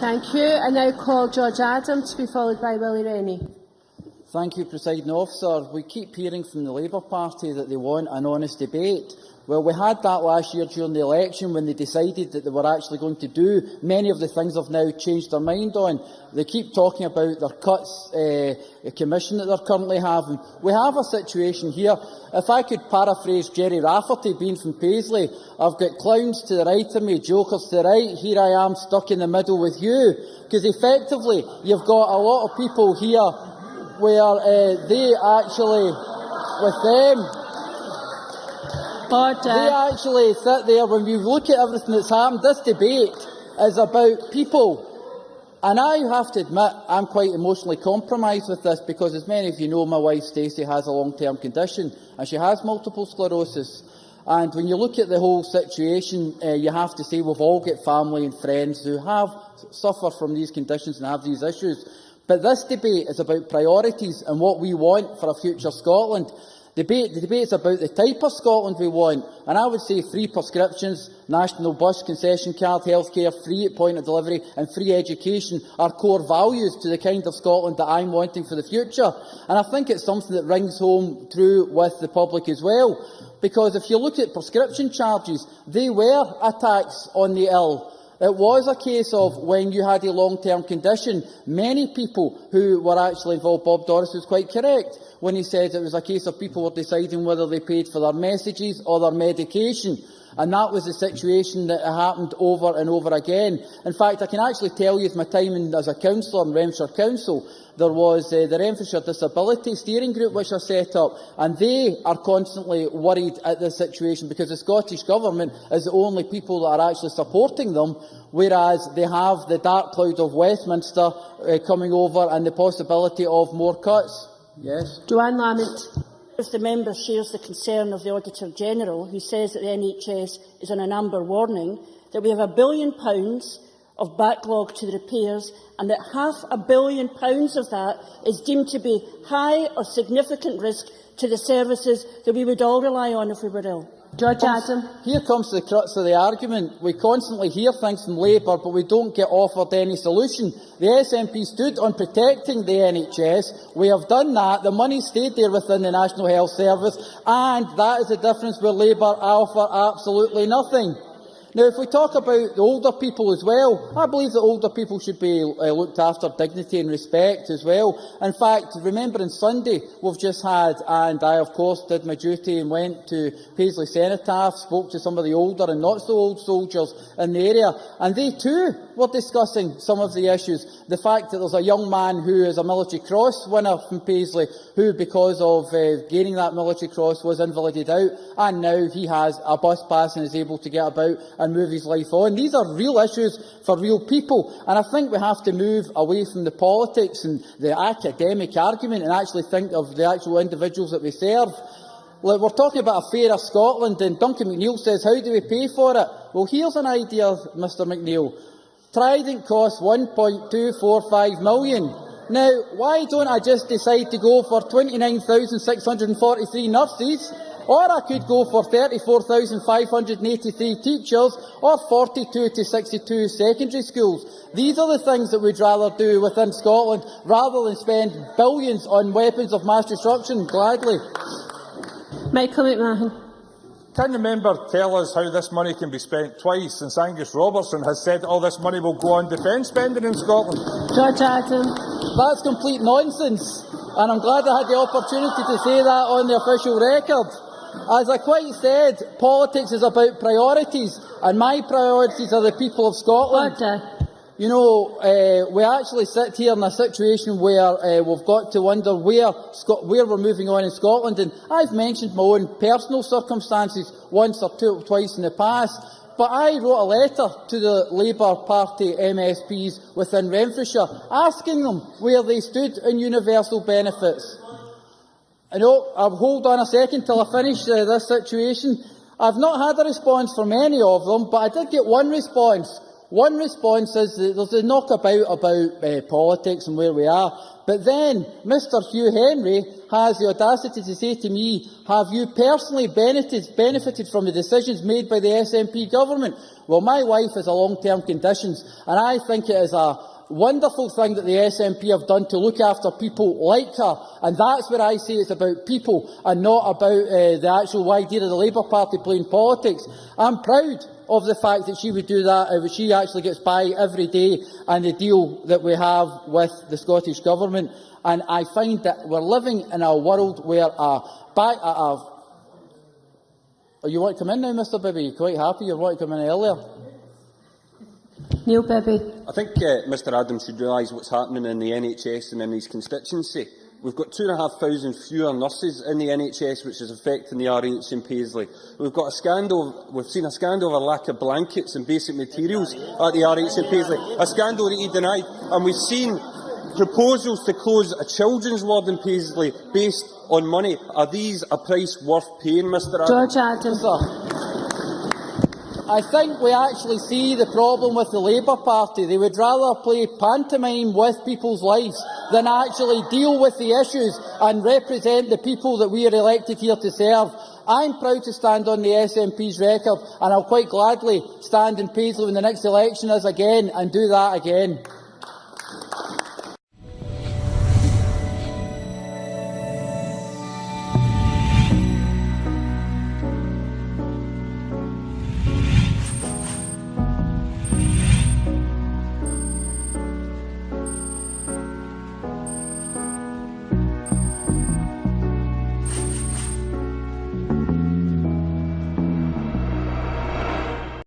Thank you. I now call George Adam to be followed by Willie Rennie. Thank you, Presiding Officer. We keep hearing from the Labour Party that they want an honest debate. Well, we had that last year during the election when they decided that they were actually going to do many of the things they've now changed their mind on. They keep talking about their cuts commission that they're currently having. We have a situation here. If I could paraphrase Jerry Rafferty, being from Paisley, I've got clowns to the right of me, jokers to the right, here I am stuck in the middle with you. Because effectively, you've got a lot of people here where they actually, with them, they actually sit there. When we look at everything that's happened, this debate is about people. And I have to admit, I'm quite emotionally compromised with this because, as many of you know, my wife Stacey has a long-term condition and she has multiple sclerosis. And when you look at the whole situation, you have to say we've all got family and friends who have suffer from these conditions and have these issues. But this debate is about priorities and what we want for a future Scotland. The debate is about the type of Scotland we want, and I would say free prescriptions, national bus concession card, healthcare, free at point of delivery and free education are core values to the kind of Scotland that I'm wanting for the future. And I think it's something that rings home true with the public as well, because if you look at prescription charges, they were a tax on the ill. It was a case of when you had a long-term condition, many people who were actually involved, Bob Doris was quite correct when he said it was a case of people were deciding whether they paid for their messages or their medication. And that was the situation that happened over and over again. In fact, I can actually tell you, my time as a councillor in Renfrewshire Council, there was the Renfrewshire Disability Steering Group which I set up, and they are constantly worried at this situation because the Scottish Government is the only people that are actually supporting them, whereas they have the dark cloud of Westminster coming over and the possibility of more cuts. Yes. Joanne Lamont. If the member shares the concern of the Auditor-General, who says that the NHS is on an amber warning, that we have £1 billion of backlog to the repairs and that £500 million of that is deemed to be high or significant risk to the services that we would all rely on if we were ill. George Adam. Here comes the crux of the argument. We constantly hear things from Labour, but we don't get offered any solution. The SNP stood on protecting the NHS. We have done that. The money stayed there within the National Health Service, and that is the difference where Labour offer absolutely nothing. Now, if we talk about the older people as well, I believe that older people should be looked after dignity and respect as well. In fact, remembering Sunday, we've just had, and I of course did my duty and went to Paisley Cenotaph, spoke to some of the older and not so old soldiers in the area, and they too were discussing some of the issues. The fact that there's a young man who is a Military Cross winner from Paisley, who because of gaining that Military Cross was invalided out, and now he has a bus pass and is able to get about and move his life on. These are real issues for real people, and I think we have to move away from the politics and the academic argument and actually think of the actual individuals that we serve. We're talking about a fairer Scotland, and Duncan McNeill says, how do we pay for it? Well, here's an idea, Mr McNeill. Trident costs £1.245 million. Now, why don't I just decide to go for 29,643 nurses? Or I could go for 34,583 teachers, or 42 to 62 secondary schools. These are the things that we'd rather do within Scotland, rather than spend billions on weapons of mass destruction. Gladly. Michael McMahon. Can the member tell us how this money can be spent twice, since Angus Robertson has said all this money will go on defence spending in Scotland? George Adam. That's complete nonsense, and I'm glad I had the opportunity to say that on the official record. As I quite said, politics is about priorities, and my priorities are the people of Scotland. You know, we actually sit here in a situation where we've got to wonder where we're moving on in Scotland, and I've mentioned my own personal circumstances once or twice in the past, but I wrote a letter to the Labour Party MSPs within Renfrewshire asking them where they stood in universal benefits. I'll hold on a second till I finish this situation. I've not had a response from any of them, but I did get one response, One response is that there's a knockabout about politics and where we are. But then Mr Hugh Henry has the audacity to say to me, have you personally benefited from the decisions made by the SNP government? Well, my wife has a long-term conditions, and I think it is a wonderful thing that the SNP have done to look after people like her, and that's where I say it's about people and not about the actual idea of the Labour Party playing politics. I'm proud of the fact that she would do that, she actually gets by every day, and the deal that we have with the Scottish Government. And I find that we're living in a world where you want to come in now, Mr Bibby? You're quite happy? You want to come in earlier? Neil Bibby. I think Mr Adams should realise what's happening in the NHS and in his constituency. We've got 2,500 fewer nurses in the NHS, which is affecting the RH in Paisley. We've got a scandal. We've seen a scandal over lack of blankets and basic materials at the RH in Paisley. A scandal that he denied, and we've seen proposals to close a children's ward in Paisley based on money. Are these a price worth paying, Mr Adams? George Adam. I think we actually see the problem with the Labour Party. They would rather play pantomime with people's lives than actually deal with the issues and represent the people that we are elected here to serve. I'm proud to stand on the SNP's record, and I'll quite gladly stand in Paisley when the next election is again and do that again.